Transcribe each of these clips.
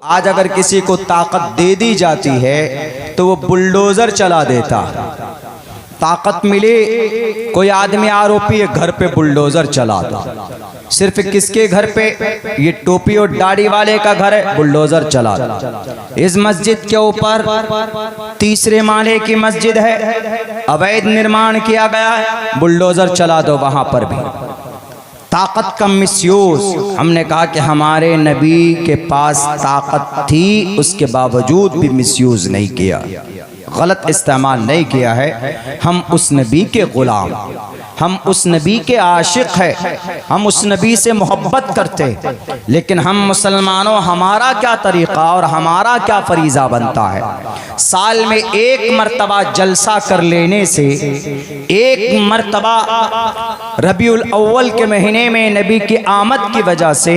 आज अगर किसी को ताकत दे दी जाती है तो वो बुलडोजर चला देता। ताकत मिले, कोई आदमी आरोपी है, घर पे बुलडोजर चला दो। सिर्फ किसके घर पे? ये टोपी और दाढ़ी वाले का घर है, बुलडोजर चला दो। इस मस्जिद के ऊपर तीसरे माले की मस्जिद है, अवैध निर्माण किया गया है, बुलडोजर चला दो वहां पर भी। ताकत का मिसयूज, हमने कहा कि हमारे नबी के पास ताकत थी, उसके बावजूद भी मिसयूज नहीं किया, गलत इस्तेमाल नहीं किया है। हम उस नबी के गुलाम, हम उस नबी के आशिक हैं, हम उस नबी से मोहब्बत करते। लेकिन हम मुसलमानों, हमारा क्या तरीक़ा और हमारा क्या फरीज़ा बनता है? साल में एक मर्तबा जलसा कर लेने से, एक मर्तबा रबीउल अव्वल के महीने में नबी की आमद की वजह से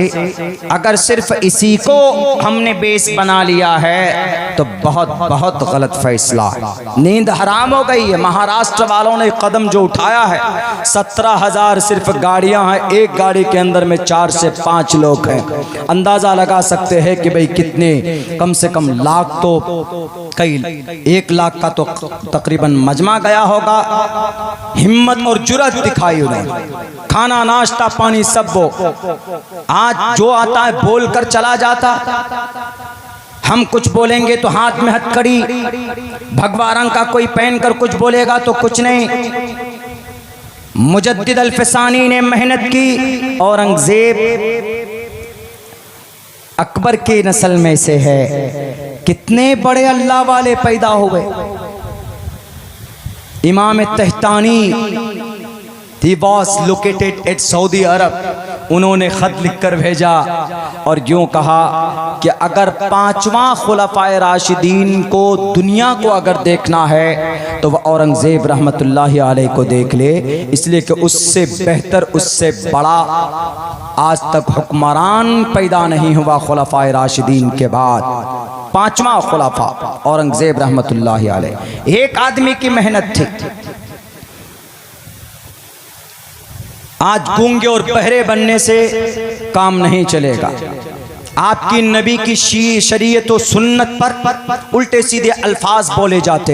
अगर सिर्फ इसी को हमने बेस बना लिया है तो बहुत बहुत गलत फैसला है। नींद हराम हो गई है। महाराष्ट्र वालों ने कदम जो उठाया है, 17,000 सिर्फ गाड़ियां हैं, एक गाड़ी के अंदर में 4 से 5 लोग हैं। अंदाजा लगा सकते हैं कि भाई कितने, कम से कम लाख तो, कई 1 लाख का तो तकरीबन मजमा गया होगा। हिम्मत और जुर्रत दिखाई उन्हें, खाना नाश्ता पानी सब वो आज जो आता है बोल कर चला जाता। हम कुछ बोलेंगे तो हाथ में हथकड़ी, भगवा रंग का कोई पहन कर कुछ बोलेगा तो कुछ नहीं। मुजद्दिद अल-फ़सानी ने मेहनत की, औरंगजेब अकबर की नस्ल में से है। कितने बड़े अल्लाह वाले पैदा हुए। इमाम तहतानी, he was located at Saudi Arab, उन्होंने ख़त लिखकर भेजा और यूँ कहा कि अगर 5वां खुलफ़ाए राशिदीन को, दुनिया को अगर देखना है तो वह औरंगज़ेब रहमतुल्लाहि अलैह को देख ले, इसलिए कि उससे बेहतर, उससे बड़ा आज तक हुक्मरान पैदा नहीं हुआ खुलफ़ाए राशिदीन के बाद। 5वां खुलफ़ा औरंगज़ेब रहमतुल्लाहि अलैह। एक आदमी की मेहनत थी। आज गूंगे और बहरे बनने से काम नहीं चलेगा। आपकी नबी की शरीयत और सुन्नत पर उल्टे सीधे अल्फाज बोले जाते,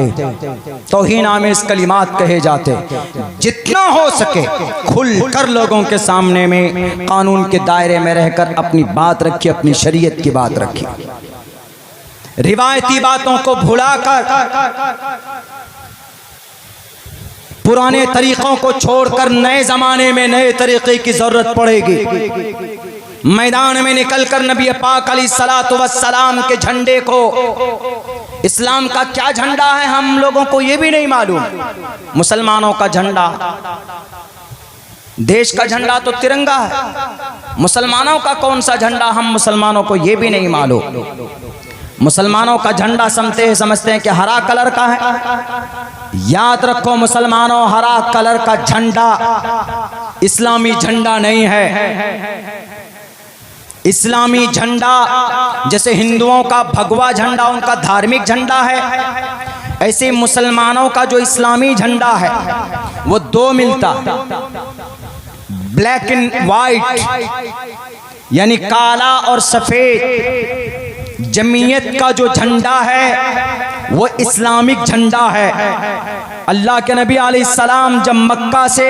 तौहीन आमेज़ कलिमात कहे जाते। जितना हो सके खुल कर लोगों के सामने में कानून के दायरे में रहकर अपनी बात रखिए, अपनी शरीयत की बात रखिए। रिवायती बातों को भुलाकर, पुराने तरीक़ों को छोड़कर नए ज़माने में नए तरीक़े की ज़रूरत पड़ेगी। मैदान में निकलकर नबी पाक अलैहिस्सलातु वस्सलाम के झंडे को, इस्लाम का क्या झंडा है हम लोगों को ये भी नहीं मालूम। मुसलमानों का झंडा, देश का झंडा तो तिरंगा है, मुसलमानों का कौन सा झंडा हम मुसलमानों को ये भी नहीं मालूम। मुसलमानों का झंडा समझते हैं कि हरा कलर का है। याद रखो मुसलमानों, हरा कलर का झंडा इस्लामी झंडा नहीं है। इस्लामी झंडा जैसे हिंदुओं का भगवा झंडा उनका धार्मिक झंडा है, ऐसे मुसलमानों का जो इस्लामी झंडा है वो 2 मिलता, ब्लैक एंड वाइट, यानी काला और सफेद। जमीयत का जो झंडा है वो इस्लामिक झंडा है। अल्लाह के नबी अलैहिस्सलाम जब मक्का से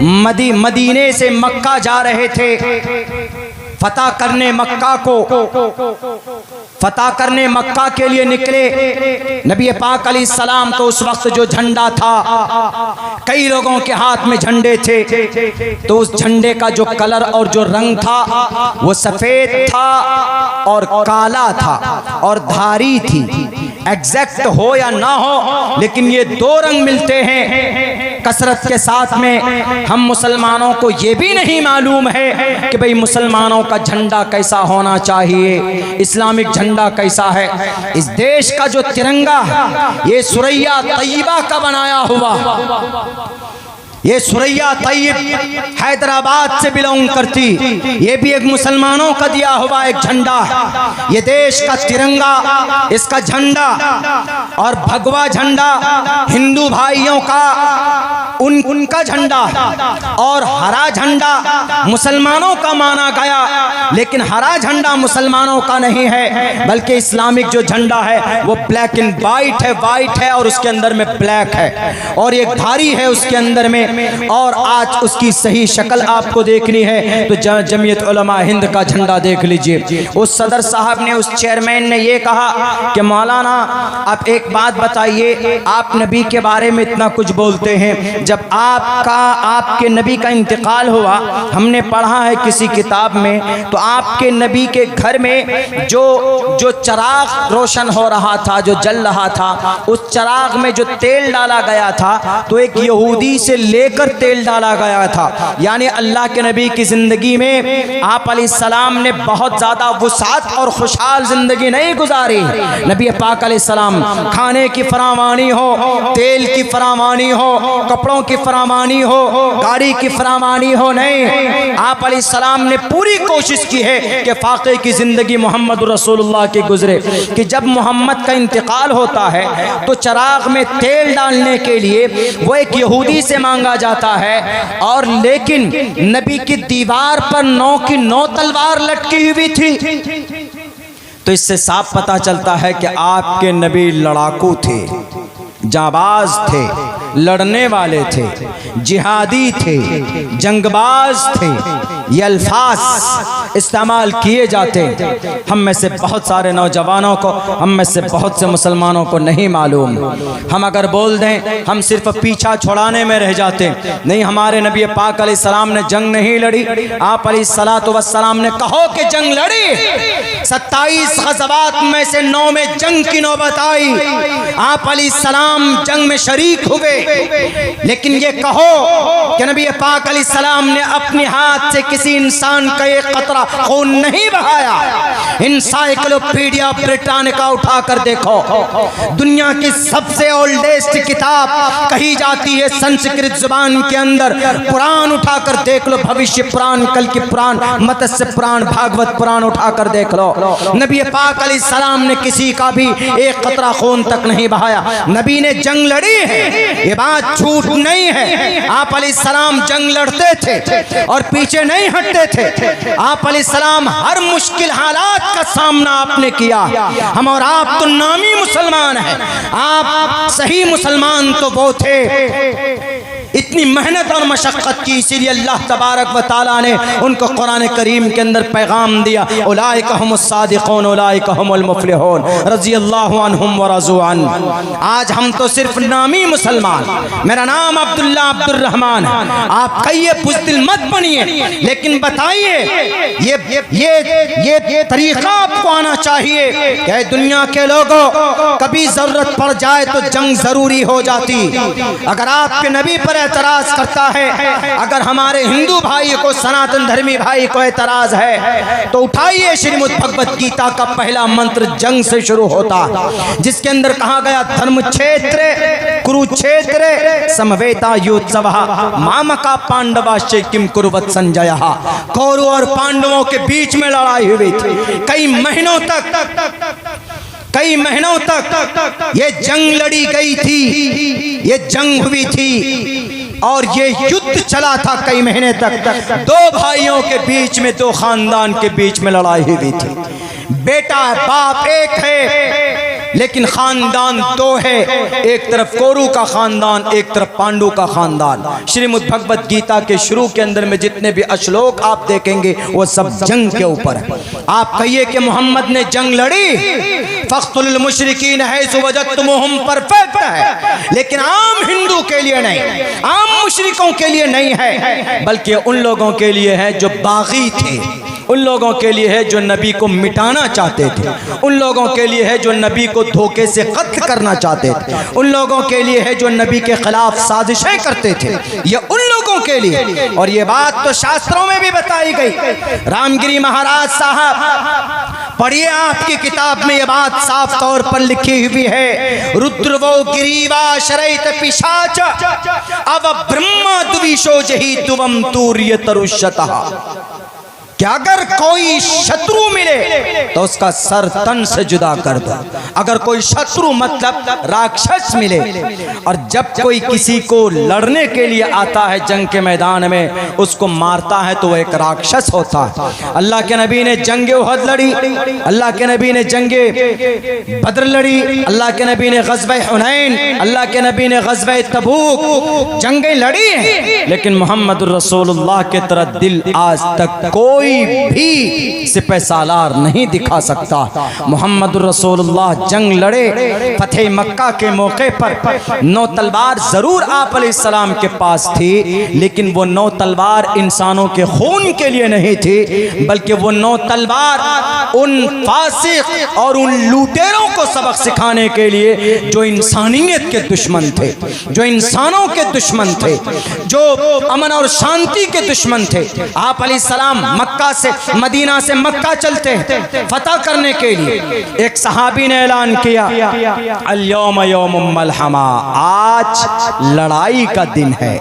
मदीने से मक्का जा रहे थे, फतह करने मक्का को, फतह करने मक्का के लिए निकले। नबी पाक अलैहिस्सलाम तो उस वक्त जो झंडा था, कई लोगों के हाथ में झंडे थे, तो उस झंडे का जो कलर और जो रंग था वो सफ़ेद था और काला था और धारी थी। एग्जैक्ट हो या ना हो, लेकिन ये 2 रंग मिलते हैं कसरत के साथ में। हम मुसलमानों को ये भी नहीं मालूम है कि भाई मुसलमानों का झंडा कैसा होना चाहिए, इस्लामिक झंडा कैसा है। इस देश का जो तिरंगा है ये सुरैया तैयबा का बनाया हुआ, ये सुरैया तैयब हैदराबाद से बिलोंग करती, ये भी एक मुसलमानों का दिया हुआ एक झंडा है। ये देश का तिरंगा, इसका झंडा और भगवा झंडा हिंदू भाइयों का उनका झंडा और हरा झंडा मुसलमानों का माना गया, लेकिन हरा झंडा मुसलमानों का नहीं है, बल्कि इस्लामिक जो झंडा है वो ब्लैक एंड वाइट है और उसके अंदर में ब्लैक है और एक धारी है उसके अंदर में। और आज उसकी सही शक्ल आपको देखनी है तो जमीयत उलमा हिंद का झंडा देख लीजिए। उस सदर साहब ने, उस चेयरमैन ने ये कहा कि मौलाना आप एक बात बताइए, आप नबी के बारे में इतना कुछ बोलते हैं, जब आपके नबी का इंतकाल हुआ, हमने पढ़ा है किसी किताब में, तो आपके नबी के घर में जो चराग रोशन हो रहा था, जो जल रहा था, उस चराग में जो तेल डाला गया था तो एक यहूदी से लेकर तेल डाला गया था। यानी अल्लाह के नबी की जिंदगी में आप अलैहिस्सलाम ने बहुत ज्यादा वुसात और खुशहाल जिंदगी नहीं गुजारी। नबी पाक अलैहिस्सलाम खाने की फरावानी हो, तेल की फरावानी हो, कपड़ों की फरावानी हो, गाड़ी की फरावानी हो, नहीं, आप अलैहिस्सलाम ने पूरी कोशिश की है कि फाक़े की जिंदगी मोहम्मद रसूलुल्लाह की गुजरे। कि जब मोहम्मद का इंतकाल होता है तो चराग में तेल डालने के लिए वो एक यहूदी से मांगा जाता है, और लेकिन नबी की दीवार पर 9 की 9 तलवार लटकी हुई थी। तो इससे साफ पता चलता है कि आपके नबी लड़ाकू थे, जाबाज थे, लड़ने वाले थे, जिहादी थे, जंगबाज थे। ये अल्फाज इस्तेमाल किए जाते हैं। हम में से बहुत सारे नौजवानों को, हम में से बहुत से मुसलमानों को नहीं मालूम। हम अगर बोल दें हम सिर्फ पीछा छुड़ाने में रह जाते। नहीं, हमारे नबी पाक अलैहिस्सलाम ने जंग नहीं लड़ी। आप अलैहिस्सलातु वस्सलाम ने कहो कि जंग लड़ी। 27 ग़ज़वात में से 9 में जंग की नौबत आई। आप अलैहिस्सलाम जंग में शरीक हुए, लेकिन ये कहो कि नबी पाक अलैहिस्सलाम ने अपने हाथ से किसी इंसान का एक कतरा खून नहीं बहाया। इंसाइक्लोपीडिया ब्रिटानिका उठाकर देखो, दुनिया की सबसे ओल्डेस्ट किताब कही जाती है संस्कृत जुबान के अंदर, पुराण उठाकर देख लो, भविष्य पुराण, कल की पुराण, मत्स्य पुराण, भागवत पुराण उठाकर देख लो। नबी पाक अलैहिस्सलाम ने किसी का भी एक कतरा खून तक नहीं बहाया। नबी ने जंग लड़ी है, ये बात झूठ नहीं है। आप अलैहिस्सलाम जंग लड़ते थे और पीछे नहीं हटते थे। आप अलैहिस्सलाम हर मुश्किल हालात का सामना आपने किया। हम और आप तो नामी मुसलमान हैं, आप सही मुसलमान तो वो थे। इतनी मेहनत और मशक्क़त की, इसीलिए अल्लाह तबारक व तआला ने उनको कुरान करीम के अंदर पैगाम दिया, उलाइका हुमुस सादिक़ून उलाइका हुमुल मुफ़्लिहून रज़ियल्लाहु अन्हुम व रज़ू अन। आज हम तो सिर्फ नामी मुसलमान, मेरा नाम अब्दुल्ला अब्दुर्रहमान है, आप कहिए बुज़दिल मत बनिए, लेकिन बताइए ये तरीक़ा आपको आना चाहिए कि दुनिया के लोगों, कभी ज़रूरत पड़ जाए तो जंग ज़रूरी हो जाती। अगर आपके नबी पर एतराज करता है, अगर हमारे हिंदू भाई को, सनातन धर्मी भाई को एतराज है, तो उठाइए श्रीमद् भगवत गीता का पहला मंत्र जंग से शुरू होता, जिसके अंदर कहा गया धर्म क्षेत्र कुरुक्षेत्र समवेता योत्सवः मामका पांडवाश्च किम कुर्वत संजयः। कौरव और पांडवों के बीच में लड़ाई हुई थी। कई महीनों तक ये जंग लड़ी गई थी, ये जंग हुई थी और ये युद्ध चला था कई महीने तक। 2 भाइयों के बीच में, 2 खानदान के बीच में लड़ाई हुई थी। बेटा बाप एक है लेकिन खानदान 2 है, एक तरफ कोरु का खानदान, एक तरफ पांडु का खानदान। श्रीमद् भगवत गीता के शुरू के अंदर में जितने भी श्लोक आप देखेंगे वो सब जंग के ऊपर है। आप कहिए कि मोहम्मद ने जंग लड़ी, फ़क़्तुल मुशरिकीन हैज़ु वजदतमुहुम परफेक्ट है, लेकिन आम हिंदू के लिए नहीं, आम मुशरिकों के लिए नहीं है, बल्कि उन लोगों के लिए है जो बागी थे, उन लोगों के लिए है जो नबी को मिटाना चाहते थे, उन लोगों के लिए है जो नबी को धोखे से कत्ल करना चाहते थे, उन लोगों के लिए है जो नबी के खिलाफ साजिशें करते थे। ये उन लोगों के लिए, और ये बात तो शास्त्रों में भी बताई गई। रामगिरी महाराज साहब पढ़िए, आपकी किताब में ये बात साफ तौर पर लिखी हुई है, रुद्रवो गिरीवा शरैत पिशाच अब ब्रह्मा द्विशो जही तुवम तूर्य तरुष्यतः। कि अगर कोई शत्रु मिले तो उसका सर तन से जुदा कर दो। अगर कोई शत्रु मतलब राक्षस मिले, और जब कोई किसी को लड़ने के लिए आता है जंग के मैदान में, उसको मारता है तो वो एक राक्षस होता है। अल्लाह के नबी ने जंगे उहद लड़ी, अल्लाह के नबी ने जंगे बद्र लड़ी, अल्लाह के नबी ने ग़ज़वा हुनैन, अल्लाह के नबी ने ग़ज़वा तबूक, जंगें लड़ी हैं। लेकिन मोहम्मद रसूलुल्लाह के तरह दिल आज तक कोई भी सिपह सालार नहीं दिखा सकता। मोहम्मद रसूलुल्लाह जंग लड़े, फतेह मक्का के मौके पर 9 तलवार जरूर आप अलैहिस्सलाम के पास थी, लेकिन वो 9 तलवार इंसानों के खून के लिए नहीं थी, बल्कि वो 9 तलवार उन फासिक और उन लुटेरों को सबक सिखाने के लिए जो इंसानियत के दुश्मन थे, जो इंसानों के दुश्मन थे, जो अमन और शांति के दुश्मन थे। आप अलैहिस्सलाम मक्का से, मदीना से मक्का चलते हैं फतह करने के लिए। एक सहाबी ने ऐलान किया, अल-यौम यौमुम मलहमा, आज लड़ाई का दिन है,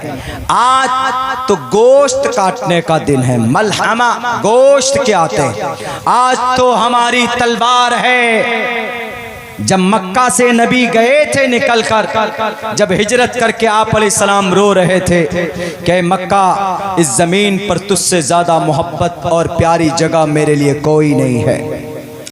आज तो गोश्त काटने का दिन है। मलहमा गोश्त के आते हैं, आज तो हमारी तलवार है। जब मक्का से नबी गए थे निकलकर, जब हिजरत करके आप अलैहिस्सलाम रो रहे थे कि मक्का, इस जमीन पर तुझसे ज्यादा मोहब्बत और प्यारी जगह मेरे लिए कोई नहीं है।